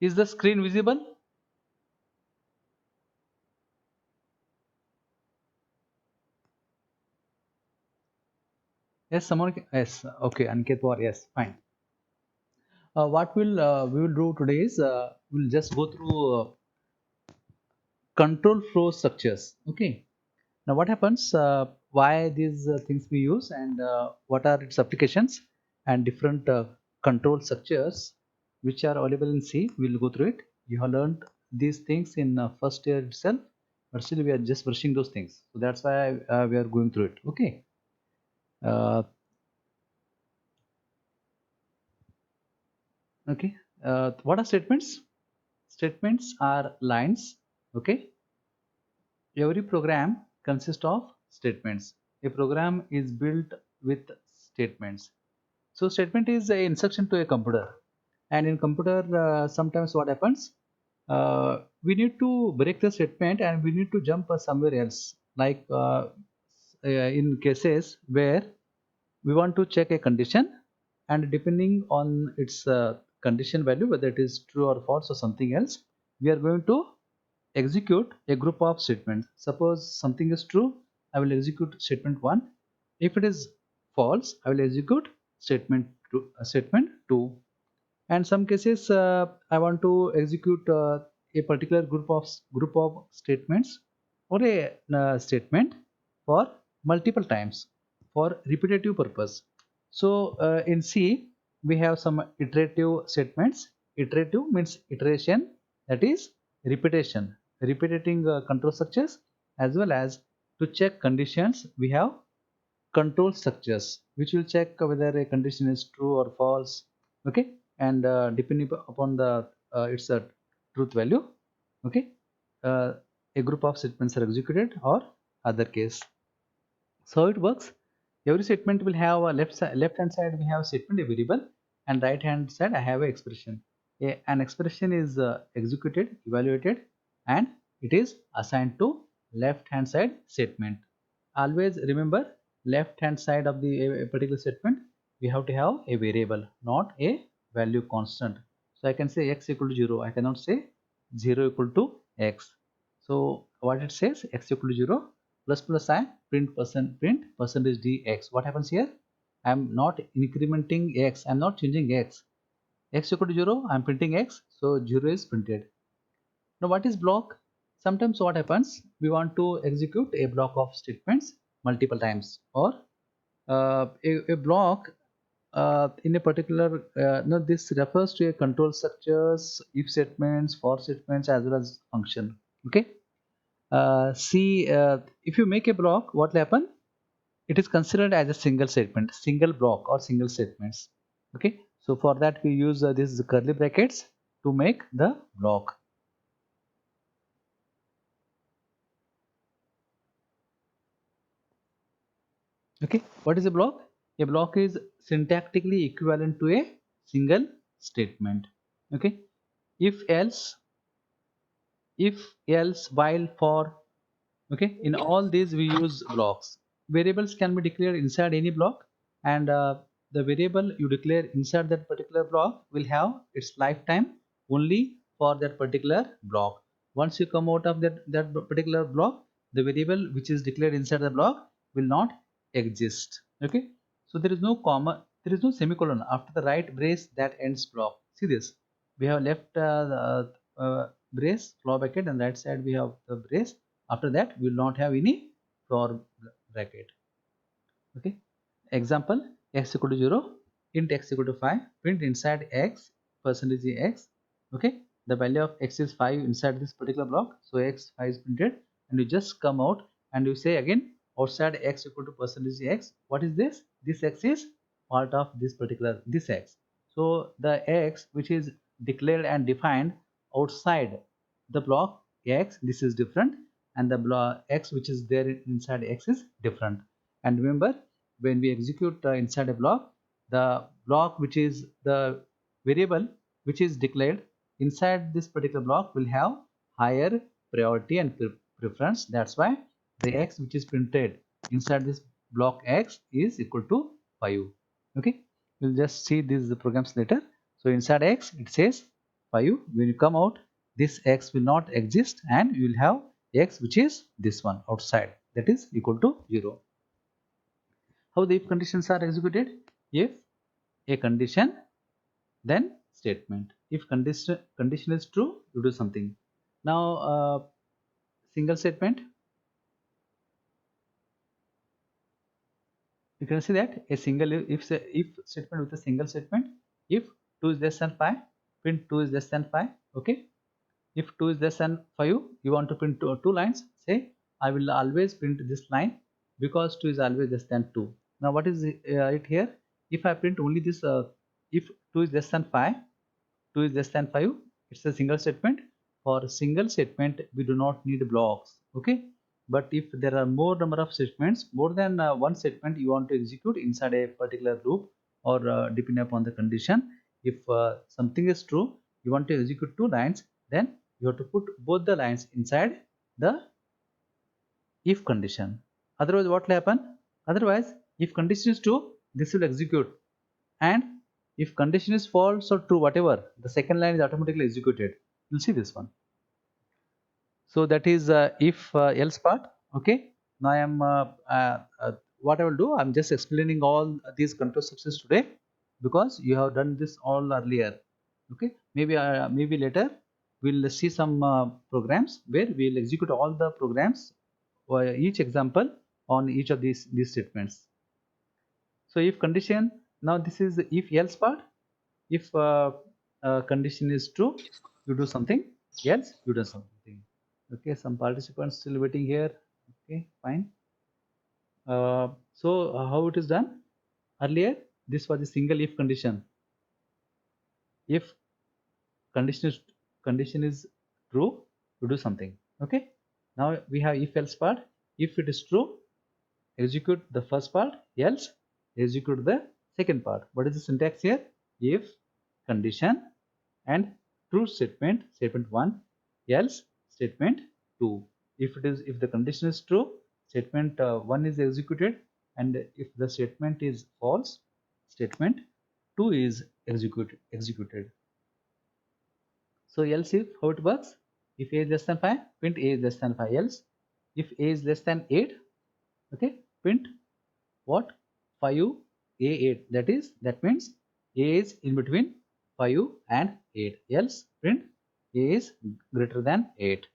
Is the screen visible? Yes, someone. Yes, okay. Aniket Pawar. Yes, fine. What we will do today is we'll just go through control flow structures. Okay. Now, what happens? Why these things we use and what are its applications and different control structures which are available in C. We'll go through it. You have learned these things in first year itself, but still we are just brushing those things. So that's why we are going through it. Okay. Uh, okay. What are statements? Statements are lines. Okay. Every program consists of statements. A program is built with statements. So statement is a instruction to a computer, and in computer sometimes what happens, we need to break the statement and we need to jump somewhere else. Like in cases where we want to check a condition, and depending on its condition value, whether it is true or false or something else, we are going to execute a group of statements. Suppose something is true, I will execute statement 1. If it is false, I will execute statement 2. And some cases I want to execute a particular group of statements or a statement for multiple times for repetitive purpose. So in C we have some iterative statements. Iterative means iteration, that is repetition, repeating control structures, as well as to check conditions we have control structures which will check whether a condition is true or false. Okay. And depending upon the its truth value. Okay. uh, a group of statements are executed or other case. So it works. Every statement will have a left hand side we have statement a variable, and right hand side I have a expression. An expression is executed, evaluated, and it is assigned to left hand side statement. Always remember, left hand side of the a particular statement we have to have a variable, not a value constant. So I can say x equal to 0. I cannot say 0 equal to x. So what it says, x equal to 0 plus I print percentage dx. What happens here? I am not incrementing x. I am not changing x. X equal to 0. I am printing x. So 0 is printed. Now what is block? Sometimes what happens? We want to execute a block of statements multiple times, or a block in a particular. No, this refers to a control structures, if statements, for statements, as well as function. Okay. See, if you make a block, what will happen? It is considered as a single statement, single block or single statements. Okay. So for that we use these curly brackets to make the block. Okay. What is a block? A block is syntactically equivalent to a single statement. Okay. If else, while, for. Okay. In all these we use blocks. Variables can be declared inside any block, and the variable you declare inside that particular block will have its lifetime only for that particular block. Once you come out of that particular block, the variable which is declared inside the block will not exist. Okay. So there is no comma, there is no semicolon after the right brace that ends block. See this, we have left brace floor bracket, and right side we have the brace. After that we will not have any floor bracket. Okay. Example, x equal to 0, int x equal to 5, print inside x percentage x. Okay. The value of x is 5 inside this particular block, so x 5 is printed, and you just come out and you say again outside x equal to percentage x. What is this? This x is part of this particular this x. So the x which is declared and defined outside the block x, this is different, and the block x which is there inside x is different. And remember, when we execute inside a block, the block which is the variable which is declared inside this particular block will have higher priority and preference. That's why the x which is printed inside this block x is equal to 5. Okay. We'll just see these programs later. So inside x it says 5. When you come out, this x will not exist and you will have x which is this one outside, that is equal to 0. How the if conditions are executed? If a condition, then statement. If condition is true, you do something. Now single statement, you can see that a single if statement with a single statement. If 2 is less than 5, print 2 is less than 5. Okay, if 2 is less than 5, you want to print two lines. Say I will always print this line because 2 is always less than 2. Now what is it here? If I print only this, if 2 is less than 5, 2 is less than 5, it's a single statement. For single statement we do not need blocks. Okay, but if there are more number of statements, more than one statement you want to execute inside a particular loop, or depending upon the condition, if something is true, you want to execute two lines, then you have to put both the lines inside the if condition. Otherwise what will happen? Otherwise, if condition is true, this will execute, and if condition is false or true, whatever, the second line is automatically executed. You'll see this one. So that is if else part. Okay, now I am what I will do, I'm just explaining all these control structures today because you have done this all earlier. Okay, maybe later we'll see some programs where we'll execute all the programs, each example on each of these statements. So if condition, now this is the if else part. If condition is true, you do something, else you do something. Okay, some participants still waiting here. Okay, fine. So how it is done? Earlier this was a single if condition. If condition is true, you do something. Okay, now we have if else part. If it is true, execute the first part, else execute the second part. What is the syntax here? If condition and true statement, statement 1, else statement 2. If the condition is true, statement 1 is executed, and if the statement is false, statement 2 is executed. So else if, how it works? If a is less than 5, print a is less than 5. Else if a is less than 8, okay, print what? 5 a8. That means a is in between 5 and 8. Else print a is greater than 8.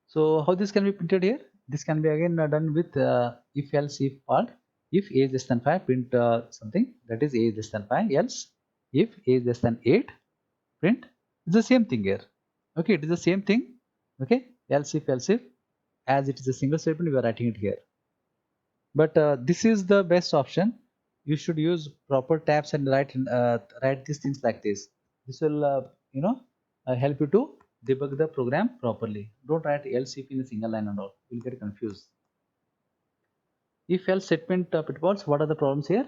So how this can be printed here? This can be again done with if else if part. If a is less than 5, print something, that is a is less than 5. Else if a is less than 8, print. It's the same thing here. Okay, it is the same thing. Okay, else if as it is a single statement, we are writing it here. But this is the best option. You should use proper tabs and write these things like this. This will help you to debug the program properly. Don't write else if in a single line and all, you'll get confused. If else statement pitfalls, what are the problems here?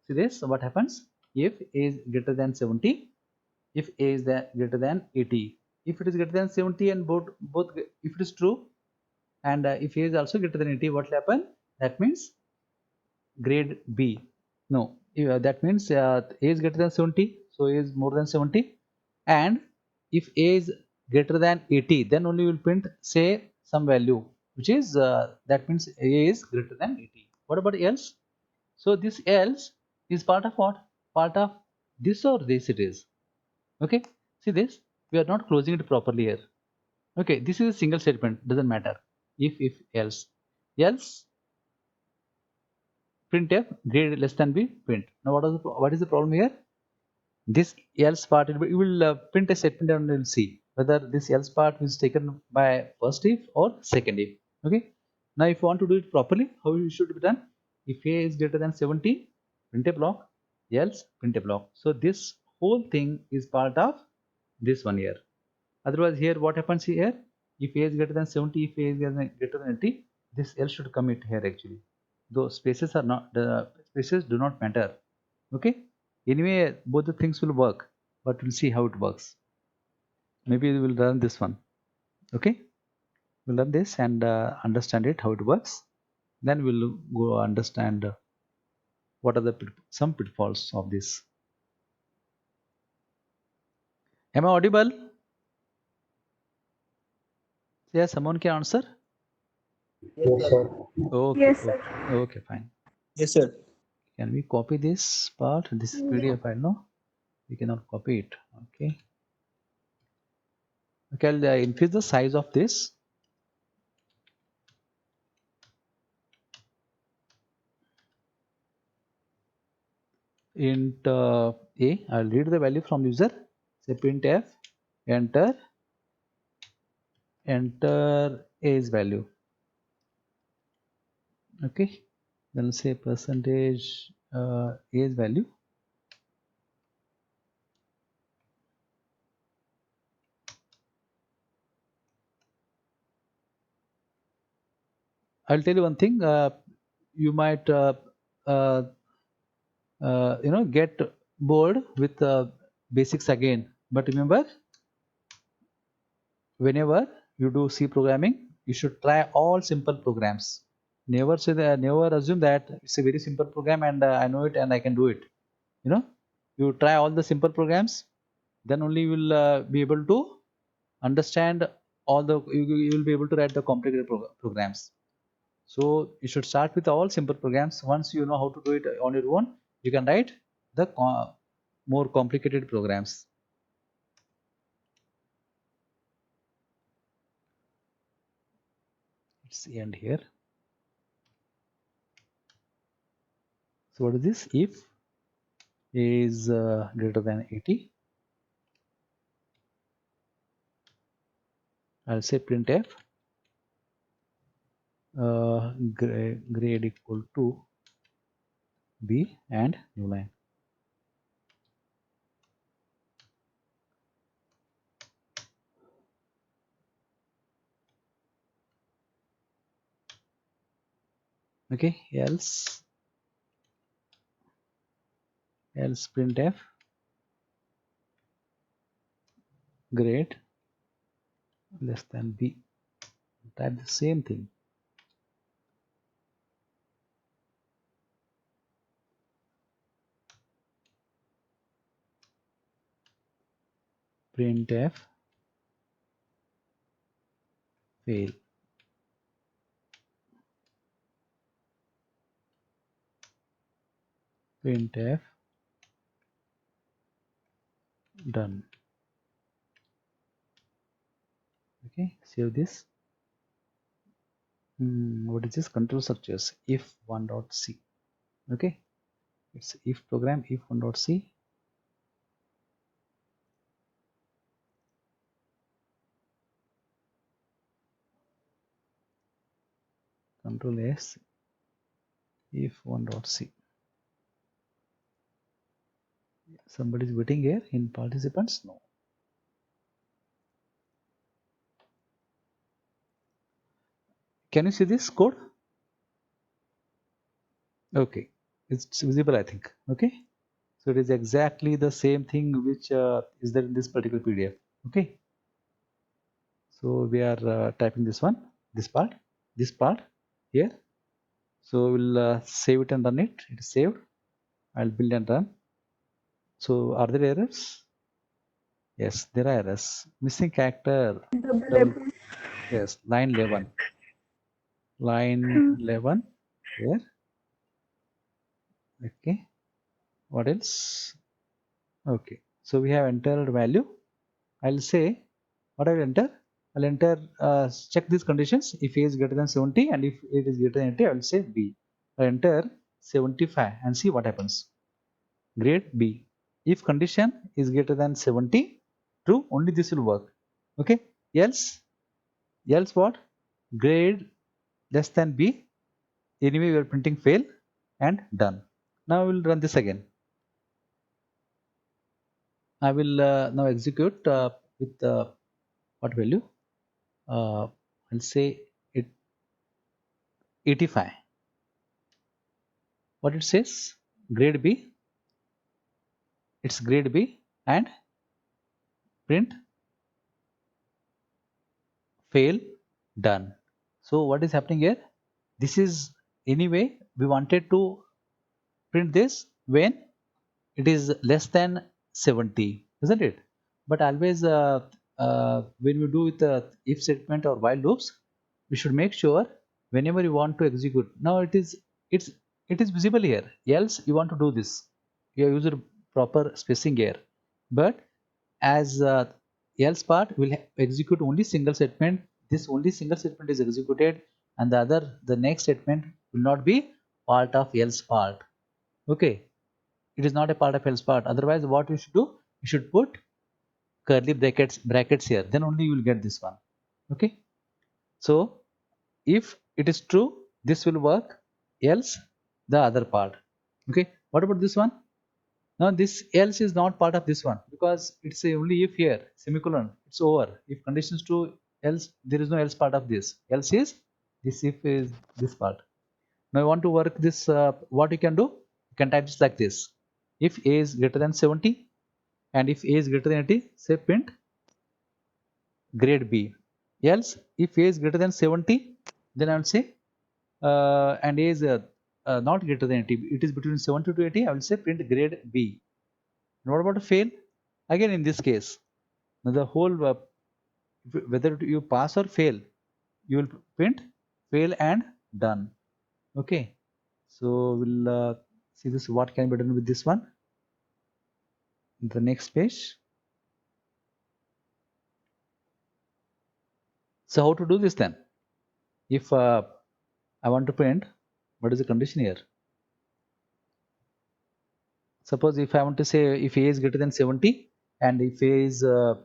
See this, what happens if a is greater than 70, if a is greater than 80. If it is greater than 70 and both if it is true, and if a is also greater than 80, what will happen? That means grade B. No, that means A is greater than 70, so A is more than 70. And if A is greater than 80, then only we will print, say, some value, which is that means A is greater than 80. What about else? So this else is part of what? Part of this or this it is. Okay, see this, we are not closing it properly here. Okay, this is a single statement, doesn't matter. If else printf grade less than b, print. Now what is the problem here? This else part, you will print a statement and you will see whether this else part is taken by first if or second if. Okay, now if you want to do it properly, how it should be done? If a is greater than 70, print a block, else print a block. So this whole thing is part of this one here. Otherwise here what happens here? If a is greater than 70, if a is greater than 80, this else should come it here actually. Those spaces are not, the spaces do not matter. Okay, anyway both the things will work, but we'll see how it works. Maybe we will learn this one. Okay, we'll learn this and understand it how it works. Then we'll go understand what are the some pitfalls of this. Am I audible? Yes, someone can answer. Yes, sir. Okay, Yes, sir. okay, okay, fine. Yes, sir. Can we copy this part? This is PDF file, no? We cannot copy it. Okay. Okay, I'll increase the size of this. Int a, I'll read the value from user. Say printf, enter a's value. Okay. Then say percentage a's value. I'll tell you one thing. You might uh, get bored with basics again. But remember, whenever you do C programming, you should try all simple programs. Never assume that it's a very simple program and I know it and I can do it. You know, you try all the simple programs, then only you will be able to understand all the. You will be able to write the complicated programs. So you should start with all simple programs. Once you know how to do it on your own, you can write the more complicated programs. Let's end here. So what is this? If is greater than 80, I'll say printf grade equal to b and new line. Okay, else printf grade less than b. Type the same thing. Printf fail. Printf done. Okay, save this. What is this? Control structures if 1.c. Okay, it's if program if 1.c. Control s if 1.c. Somebody is waiting here in participants. No. Can you see this code? Okay, it's visible, I think. Okay, so it is exactly the same thing which is there in this particular PDF. Okay, so we are typing this one, this part here. So we'll save it and run it. It is saved. I'll build and run. So are there errors? Yes, there are errors. Missing character. Double, yes, line 11. Line 11 here. Okay. What else? Okay. So we have entered value. I'll say what I will enter. I'll enter check these conditions. If A is greater than 70 and if it is greater than 80, I will say B. I'll enter 75 and see what happens. Grade B. If condition is greater than 70, true, only this will work. Okay. Else what? Grade less than B. Anyway, we are printing fail and done. Now we will run this again. I will now execute with what value? I'll say it 85. What it says? Grade B. It's grade B and print fail done. So what is happening here? This is anyway we wanted to print this when it is less than 70, isn't it? but always when we do with if statement or while loops, we should make sure whenever you want to execute, now it's it is visible here, else you want to do this, you have used proper spacing here, but as else part will execute only single statement, this only single statement is executed, and the next statement will not be part of else part. Okay, it is not a part of else part. Otherwise what you should do, you should put curly brackets here, then only you will get this one. Okay, so if it is true, this will work, else the other part. Okay, what about this one? Now this else is not part of this one because it's a only if here, semicolon, it's over. If condition is true, else there is no else part of this, else is this, if is this part. Now I want to work this, what you can do, you can type this like this: if a is greater than 70 and if a is greater than 80, say print grade B. Else, if A is greater than 70, then I will say, and A is not greater than 80, it is between 70 to 80, I will say print grade B. And what about a fail? Again, in this case, now the whole, whether you pass or fail, you will print fail and done. Okay, so we'll see this, what can be done with this one. The next page. So how to do this then? If I want to print, what is the condition here? Suppose if I want to say if A is greater than 70 and if A is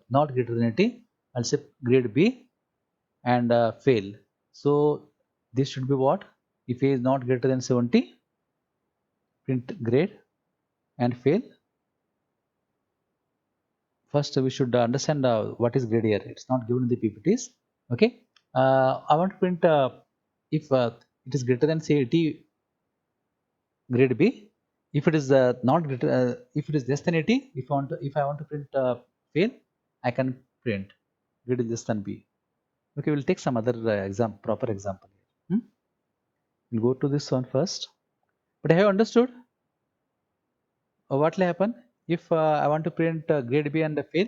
not greater than 80, I'll say grade B and fail. So this should be what? If A is not greater than 70, print grade and fail. First we should understand what is grade here. It's not given in the PPTs. Okay. I want to print if it is greater than say 80, grade B. If it is not greater, if it is less than 80, if I want to print fail, I can print grade is less than B. Okay, we'll take some other proper example. We'll go to this one first. But have you understood what will happen if I want to print grade B and fail?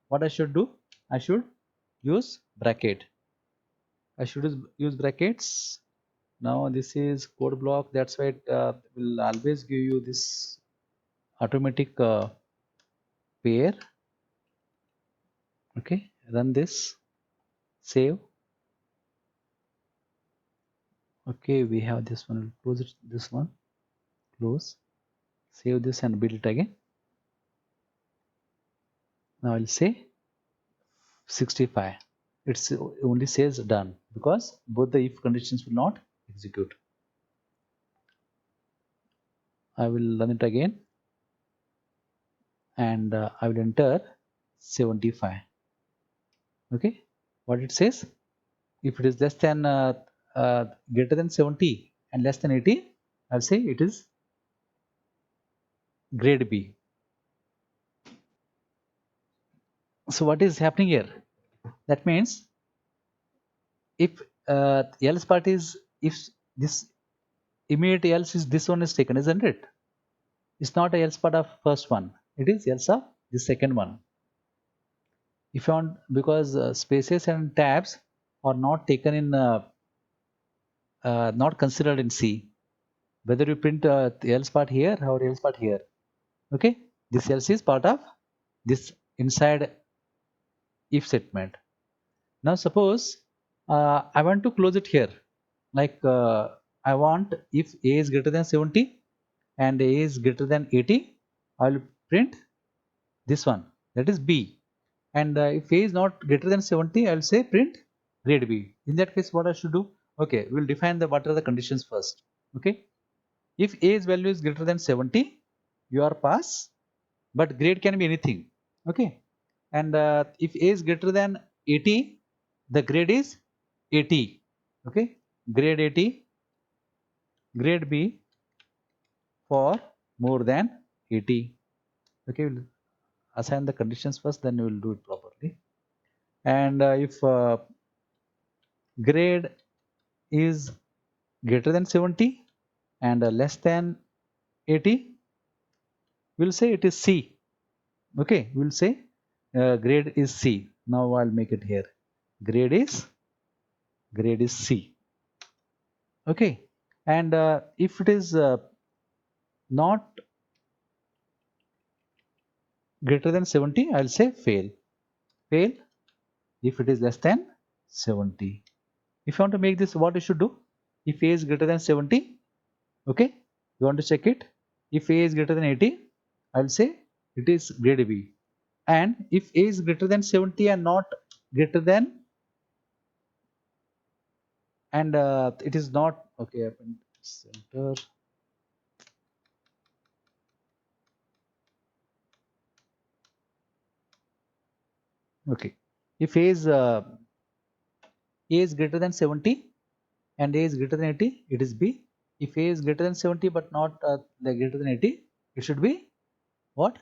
What I should do? I should use bracket. I should use brackets. Now this is code block. That's why it will always give you this automatic pair. Okay, run this, save. Okay, we have this one. Close it, this one, close, save this and build it again. Now I'll say 65. It's only says done because both the if conditions will not execute. I will run it again and I will enter 75. Okay, what it says, if it is less than greater than 70 and less than 80, I'll say it is grade B. So what is happening here? That means if else part is, if this immediate else is this one is taken, isn't it? It's not a else part of first one, it is else of the second one. If you want, because spaces and tabs are not taken in not considered in C, whether you print the else part here or else part here. Okay, this else is part of this inside if statement. Now suppose I want to close it here, like I want if A is greater than 70 and A is greater than 80, I will print this one, that is B. And if A is not greater than 70, I will say print grade B. In that case, what I should do? Okay, we will define the what are the conditions first. Okay, if A's value is greater than 70, you are pass, but grade can be anything. Okay, and if A is greater than 80, the grade is 80. Okay, grade 80, grade B for more than 80. Okay, we'll assign the conditions first, then we will do it properly. And if grade is greater than 70 and less than 80, we'll say it is C. Okay, we'll say grade is C. Now I'll make it here. Grade is C. Okay, and if it is not greater than 70, I'll say fail. Fail if it is less than 70. If you want to make this, what you should do? If A is greater than 70, okay, you want to check it. If A is greater than 80, I'll say it is grade B. And if A is greater than 70 and not greater than, and it is not, okay, center. Okay, if A is greater than 70 and A is greater than 80, it is B. If A is greater than 70 but not greater than 80, it should be what?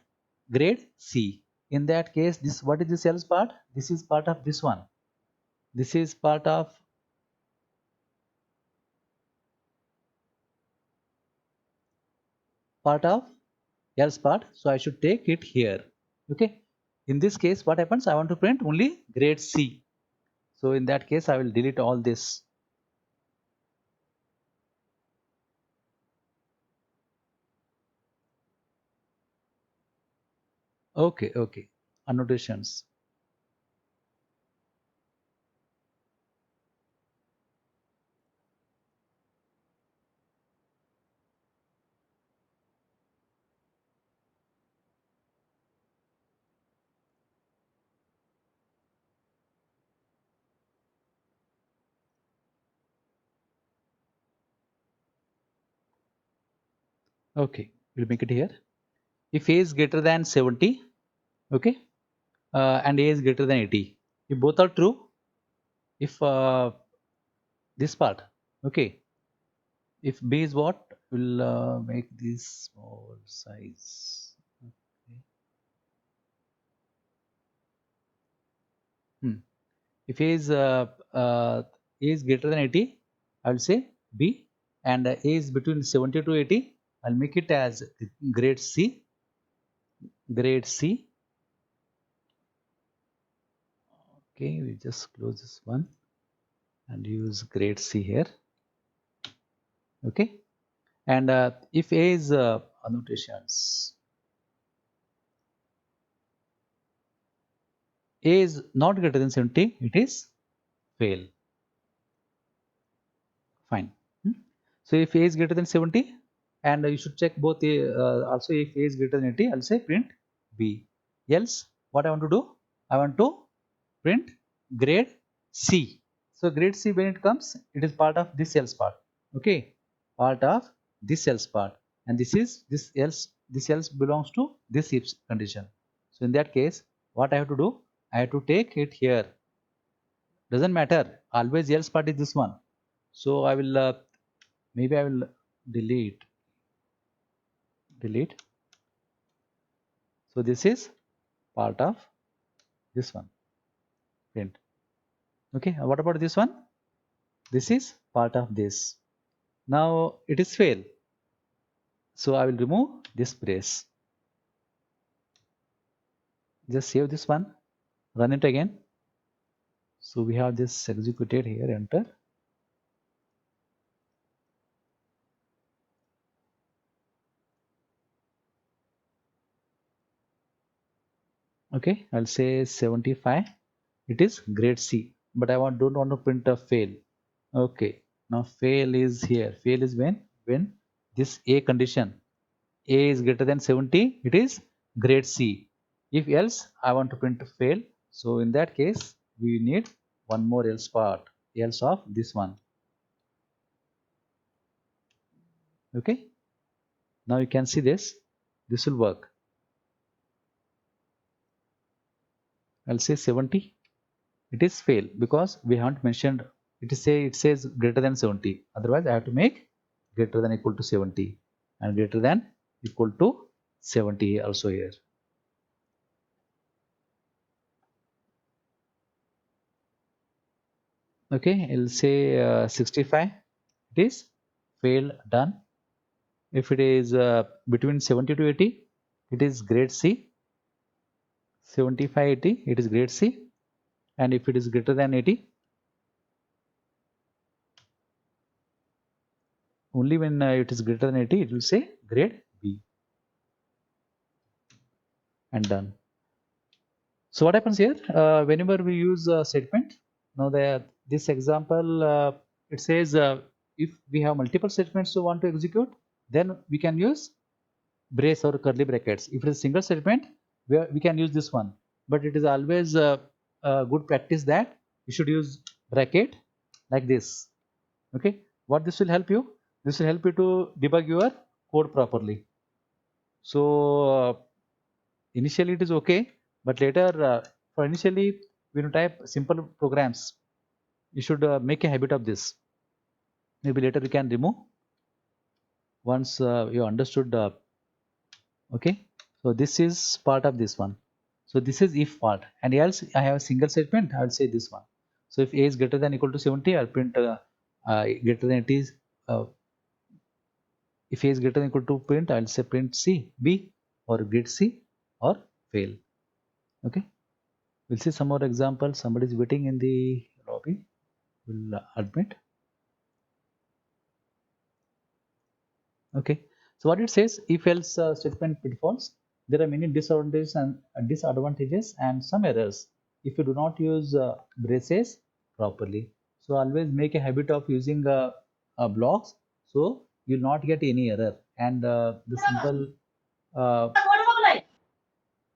Grade C. In that case, this, what is this else part? This is part of this one. This is part of else part. So I should take it here. Okay. In this case, what happens? I want to print only grade C. So in that case, I will delete all this. Okay, okay. Annotations. Okay, we'll make it here. If A is greater than 70, okay, and A is greater than 80. If both are true, if this part, okay, if B is what, will make this small size. Okay. If A is greater than 80, I will say B, and A is between 70 to 80. I'll make it as grade C. Grade C. Okay, we just close this one and use grade C here. Okay, and if A is annotations, A is not greater than 70, it is fail. Fine. So if A is greater than 70, and you should check both also if A is greater than 80, I'll say print B. Else, what I want to do? I want to print grade C. So grade C, when it comes, it is part of this else part. Okay, part of this else part, and this else belongs to this if condition. So in that case, what I have to do? I have to take it here. Doesn't matter. Always else part is this one. So I will maybe I will delete. So this is part of this one, print. Okay, what about this one? This is part of this. Now it is fail. So I will remove this brace. Just save this one, run it again. So we have this executed here, enter. Okay, I'll say 75. It is grade C, but I don't want to print a fail. Okay, now fail is here. Fail is when this A condition, A is greater than 70, it is grade C. If else, I want to print fail. So in that case, we need one more else part, else of this one. Okay, now you can see this will work. I'll say 70. It is fail because we haven't mentioned it says greater than 70. Otherwise, I have to make greater than equal to 70 and greater than equal to 70 also here. Okay, I'll say 65. It is fail, done. If it is between 70 to 80, it is grade C. 75, 80, it is grade C. And if it is greater than 80, only when it is greater than 80, it will say grade B. And done. So what happens here? Whenever we use a statement, now this example, it says if we have multiple statements to want to execute, then we can use brace or curly brackets. If it is a single statement, we can use this one. But it is always a good practice that you should use bracket like this. Okay, what this will help you? This will help you to debug your code properly. So initially it is okay, but later for initially when you type simple programs, you should make a habit of this. Maybe later you can remove once you understood. Okay, so this is part of this one. So this is if part, and else I have a single statement. I will say this one. So if a is greater than equal to 70, I'll print greater than it is. If a is greater than equal to print, I'll say print C, B, or grade C, or fail. Okay. We'll see some more examples. Somebody is waiting in the lobby. We'll admit. Okay. So what it says, if else statement pitfalls. There are many disadvantages and some errors if you do not use braces properly. So always make a habit of using blocks so you'll not get any error. And the simple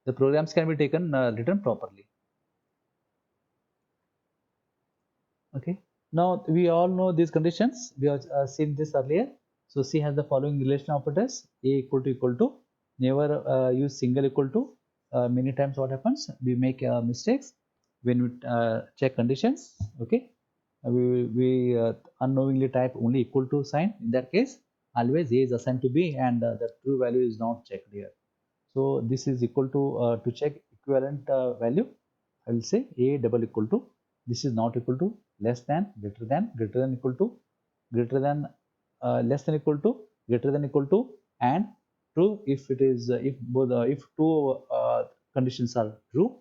the programs can be taken written properly. Okay. Now we all know these conditions. We have seen this earlier. So C has the following relational operators: A equal to. Never use single equal to. Many times what happens? We make mistakes when we check conditions. Okay. We unknowingly type only equal to sign. In that case, always A is assigned to B and the true value is not checked here. So this is equal to check equivalent value. I will say A double equal to. This is not equal to, less than, greater than equal to, greater than, less than equal to, greater than equal to, and true if it is if both if two conditions are true,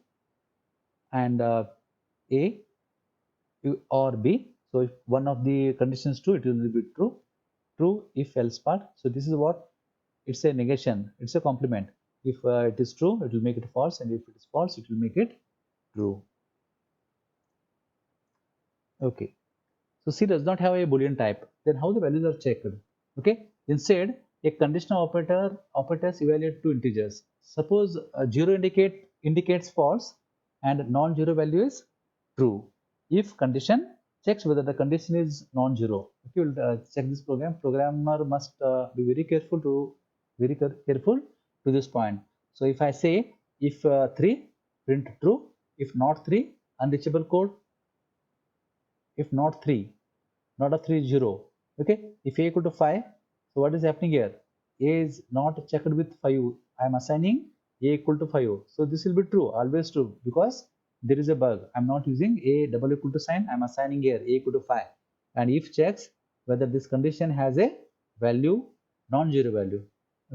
and A or B. So if one of the conditions true, it will be true. True if else part. So this is what it's a negation. It's a complement. If it is true, it will make it false, and if it is false, it will make it true. Okay. So C does not have a Boolean type. Then how the values are checked? Okay. Instead, a conditional operators evaluate two integers. Suppose 0 indicates false and non-zero value is true. If condition checks whether the condition is non-zero. If you will check this program, programmer must be very careful to this point. So if I say if 3 print true, if not 3 unreachable code, if not 3 not a 3 0. Okay, if a equal to 5, so what is happening here? A is not checked with 5. I am assigning a equal to 5, so this will be true, always true, because there is a bug. I'm not using a double equal to sign. I'm assigning here a equal to 5, and if checks whether this condition has a value, non-zero value.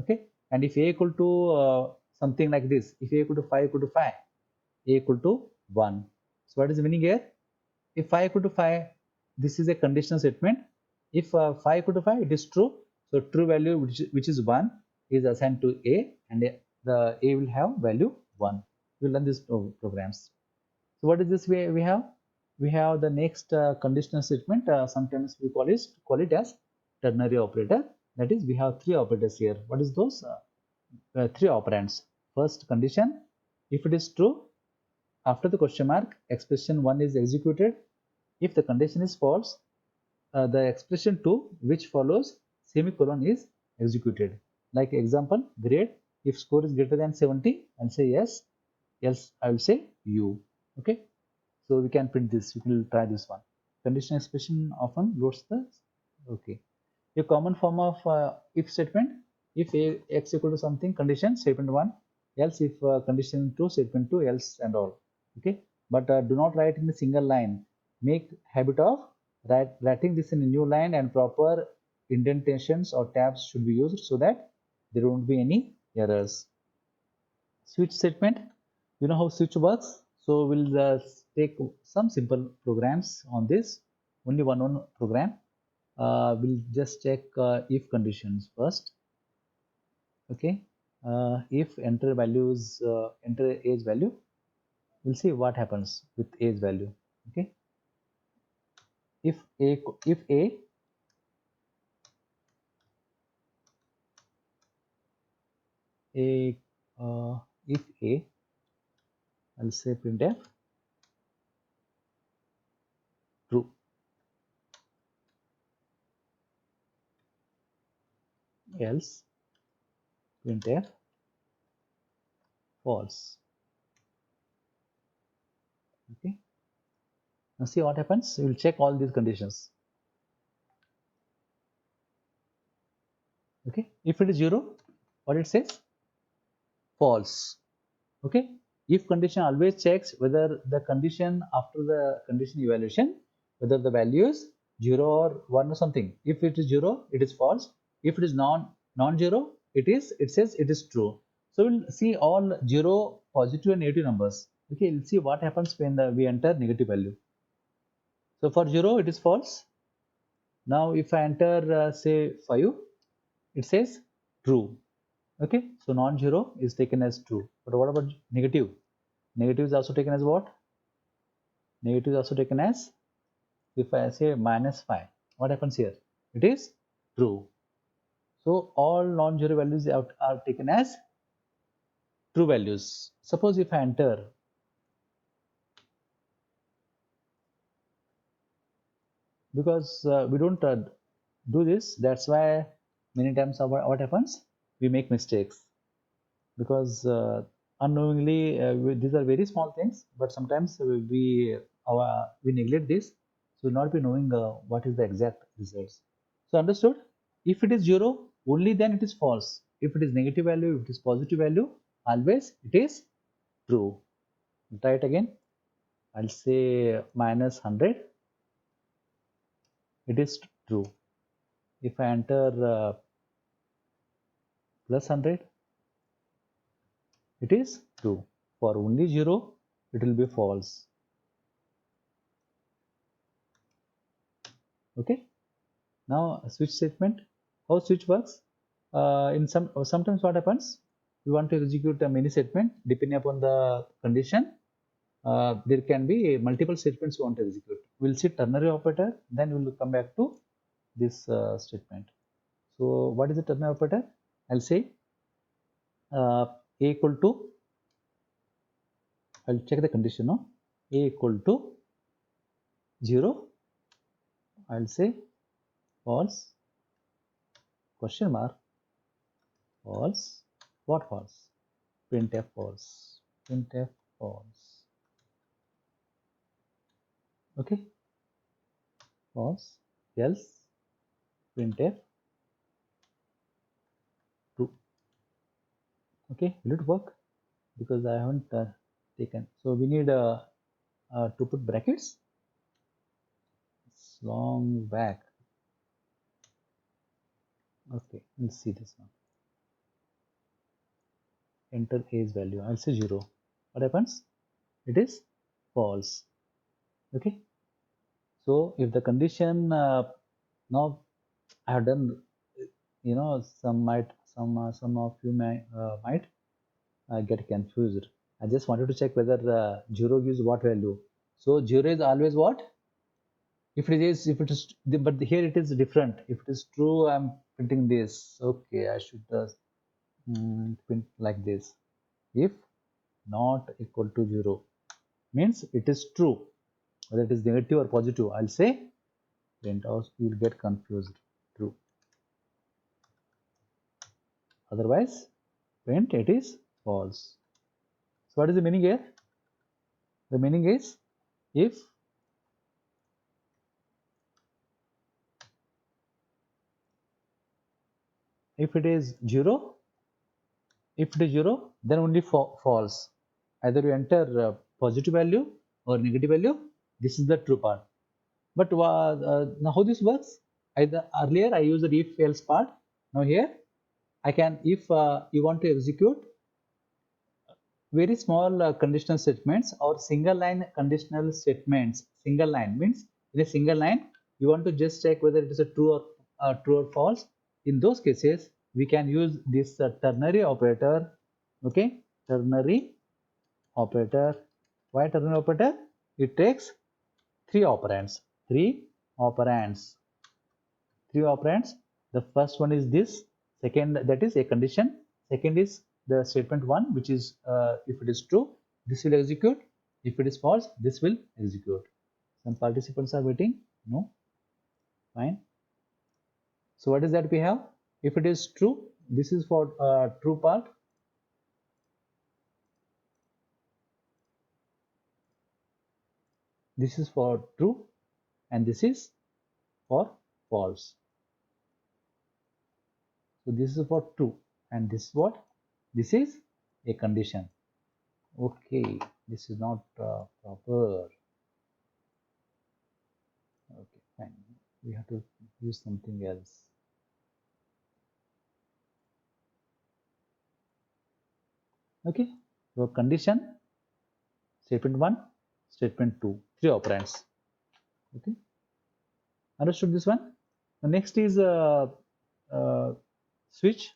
Okay, and if a equal to something like this, if a equal to 5 equal to 5, a equal to 1. So what is the meaning here? If 5 equal to 5, this is a conditional statement. If 5 equal to 5, it is true. So true value, which is 1, is assigned to A, and the A will have value 1. We will learn these programs. So what is this we have? We have the next conditional statement. Sometimes we call it as ternary operator. That is, we have three operators here. What is those? Three operands. First condition, if it is true, after the question mark, expression 1 is executed. If the condition is false, the expression 2 which follows semicolon is executed. Like example, grade, if score is greater than 70, I'll say yes, else I will say you. Okay, so we can print this. We will try this one. Conditional expression often loads the. Okay, a common form of if statement: if a x equal to something, condition statement 1, else if condition 2, statement 2, else, and all. Okay, but do not write in a single line. Make habit of writing this in a new line, and proper indentations or tabs should be used so that there won't be any errors. Switch statement. You know how switch works? So we'll take some simple programs on this. Only one program. We'll just check if conditions first. Okay. If enter values, enter age value, we'll see what happens with age value. Okay. if a if a a if a, I'll say printf true, else printf false. Okay. Now see what happens. We'll check all these conditions. Okay. If it is 0, what it says? False. Okay. If condition always checks whether the condition after the condition evaluation, whether the value is 0 or 1 or something. If it is 0, it is false. If it is non-zero, it says it is true. So we'll see all 0, positive and negative numbers. Okay, we'll see what happens when we enter negative value. So for 0, it is false. Now if I enter say 5, it says true. Okay, so non-zero is taken as true. But what about negative? Negative is also taken as what? Negative is also taken as, if I say -5, what happens here? It is true. So all non-zero values are taken as true values. Suppose if I enter because we don't do this, that's why many times what happens, we make mistakes because unknowingly these are very small things, but sometimes we neglect this, so we'll not be knowing what is the exact results. So understood? If it is 0, only then it is false. If it is negative value, if it is positive value, always it is true. Try it again. I'll say -100, it is true. If I enter +100, it is true. For only 0, it will be false. Okay. Now switch statement. How switch works? In sometimes what happens? We want to execute a many statement depending upon the condition. There can be multiple statements we want to execute. We'll see ternary operator, then we'll come back to this statement. So what is the ternary operator? I'll say a equal to, I'll check the condition now. A equal to 0, I'll say false, question mark, false. What false? Printf false. Printf false. Okay. False. Else printf true. Okay. Will it work? Because I haven't taken. So we need to put brackets. It's long back. Okay. Let's see this one. Enter age value. I'll say 0. What happens? It is false. Okay. So if the condition now I have done, you know, some of you might get confused. I just wanted to check whether 0 gives what value. So 0 is always what? If it is, but here it is different. If it is true, I'm printing this. Okay, I should print like this. If not equal to 0 means it is true. Whether it is negative or positive, I'll say print out. You will get confused. True. Otherwise, print it is false. So what is the meaning here? The meaning is if it is 0, if it is 0, then only false. Either you enter positive value or negative value. This is the true part. But now how this works? Either earlier I used the if else part. Now here I can, if you want to execute very small conditional statements or single line conditional statements. Single line means in a single line you want to just check whether it is a true or false. In those cases we can use this ternary operator. Okay, ternary operator. Why ternary operator? It takes three operands. Three operands. The first one is this. Second, that is a condition. Second is the statement one, which is if it is true, this will execute. If it is false, this will execute. Some participants are waiting. No, fine. So what is that we have? If it is true, this is for true part. This is for true, and this is for false. So this is for true, and this is what? This is a condition. Okay, this is not proper. Okay, fine. We have to use something else. Okay, so condition, statement 1, statement 2, three operands. Okay, understood this one? The next is switch.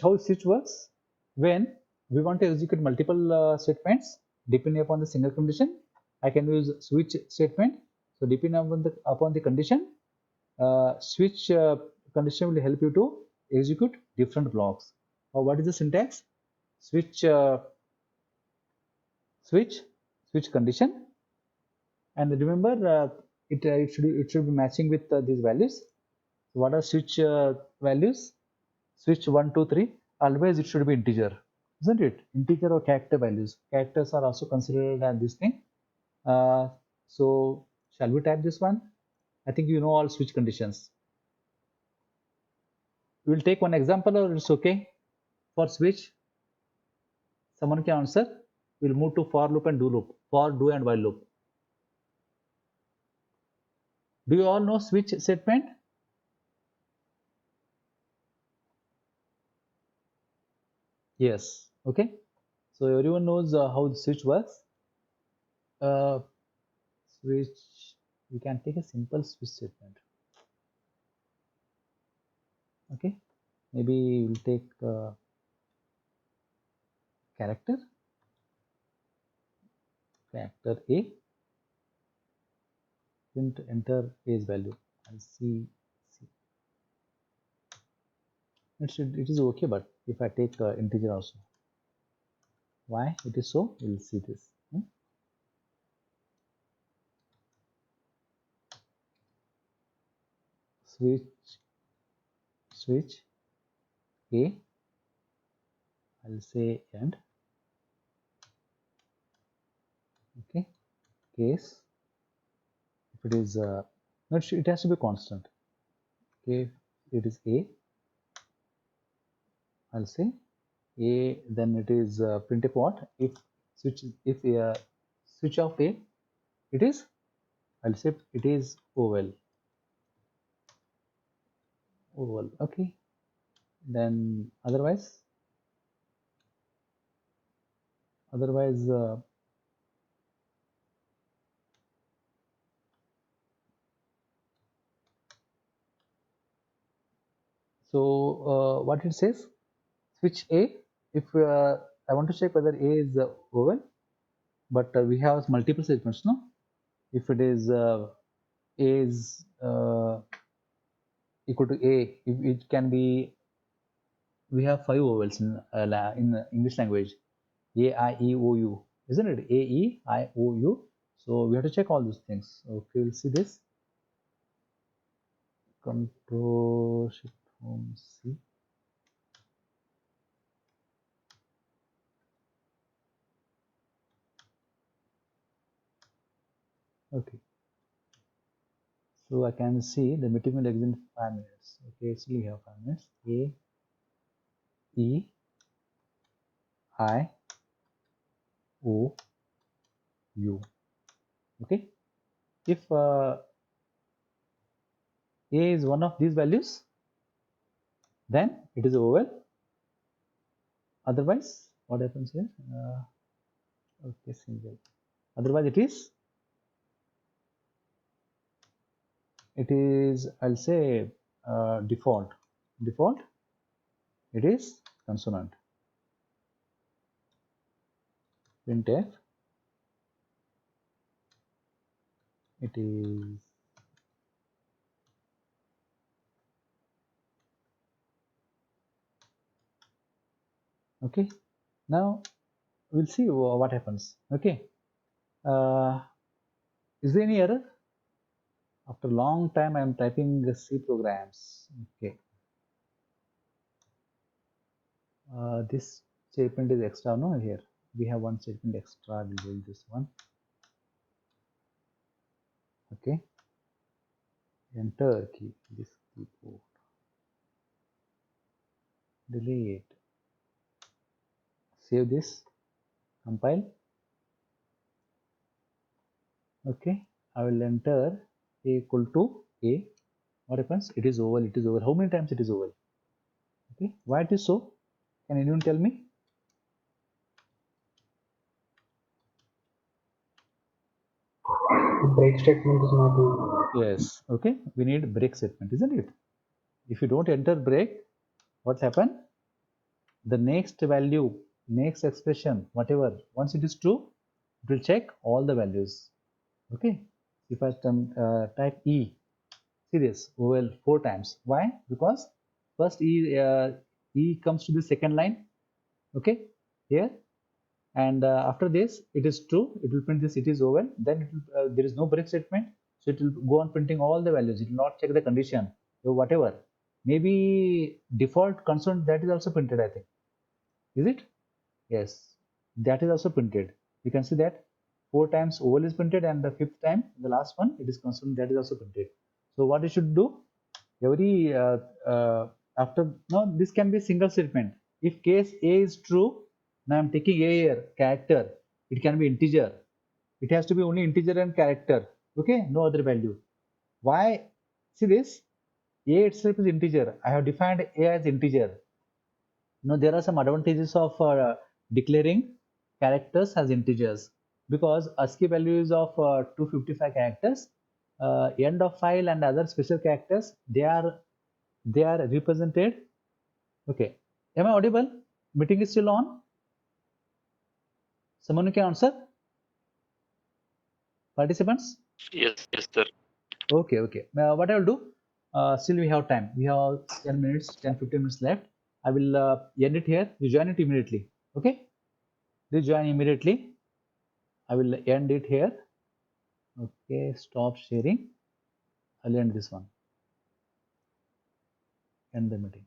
How switch works? When we want to execute multiple statements depending upon the single condition, I can use switch statement. So depending upon the condition, switch condition will help you to execute different blocks. What is the syntax? Switch condition, and remember it should be matching with these values. So what are switch values? Switch 1, 2, 3. Always it should be integer, isn't it? Integer or character values. Characters are also considered as this thing. So shall we type this one? I think you know all switch conditions. We will take one example, or it's okay for switch. Someone can answer. We'll move to for loop and do loop. For, do, and while loop. Do you all know switch statement? Yes. Okay. So everyone knows how the switch works. Switch. We can take a simple switch statement. Okay. Maybe we'll take character A. Print enter A's value and see. It is okay, but if I take integer also, why it is so? We'll see this. Switch A. I'll say end. Okay. Case. If it is it has to be constant. Okay. It is A. I'll say A. Then it is printf what? If switch of A, it is. I'll say it is oval. Okay. Then otherwise so what it says, switch A. If I want to check whether A is oval, but we have multiple statements, no? If it is A is equal to A, it can be. We have 5 vowels in English language. A, I, E, O, U, isn't it? A, E, I, O, U. So we have to check all those things. Okay, we'll see this. Control Shift Home C. Okay. So I can see the meeting will exit in 5 minutes. Okay, so we have 5 minutes. A, E, I, O, U. Okay. If A is one of these values, then it is oval. Otherwise, what happens here? Okay, single. Otherwise it is I'll say default. Default, it is consonant. Printf, it is okay. Now we'll see what happens. Okay. Is there any error? After a long time I am typing C programs. Okay. This statement is extra. No, here we have one statement extra. We'll do this one. Okay. Enter key, this keyboard. Delete. Save this. Compile. Okay. I will enter a equal to a. What happens? It is oval. It is oval. How many times it is oval? Okay. Why it is so? Can anyone tell me? Break statement is not used. Yes. Okay. We need break statement, isn't it? If you don't enter break, what happen? The next value, next expression, whatever, once it is true, it will check all the values. Okay. If I type E, see this oval 4 times. Why? Because first E comes to the second line. Okay. Here. And after this, it is true. It will print this. It is oval. Then it will, there is no break statement. So it will go on printing all the values. It will not check the condition. So whatever. Maybe default constant, that is also printed, I think. Is it? Yes. That is also printed. You can see that 4 times oval is printed, and the 5th time, the last one, it is constant, that is also printed. So what you should do? Every after, now this can be a single statement. If case A is true, now I'm taking A here, character. It can be integer. It has to be only integer and character. Okay, no other value. Why? See this, A itself is integer. I have defined A as integer. Now there are some advantages of declaring characters as integers, because ASCII values of 255 characters, end of file and other special characters, they are represented. Okay, am I audible? Meeting is still on. Someone can answer, participants. Yes, sir. Okay, what I will do, still we have time, we have 10 minutes, 10-15 minutes left. I will end it here. You join it immediately. Okay, please join immediately. I will end it here. Okay, stop sharing. I'll end this one. End the meeting.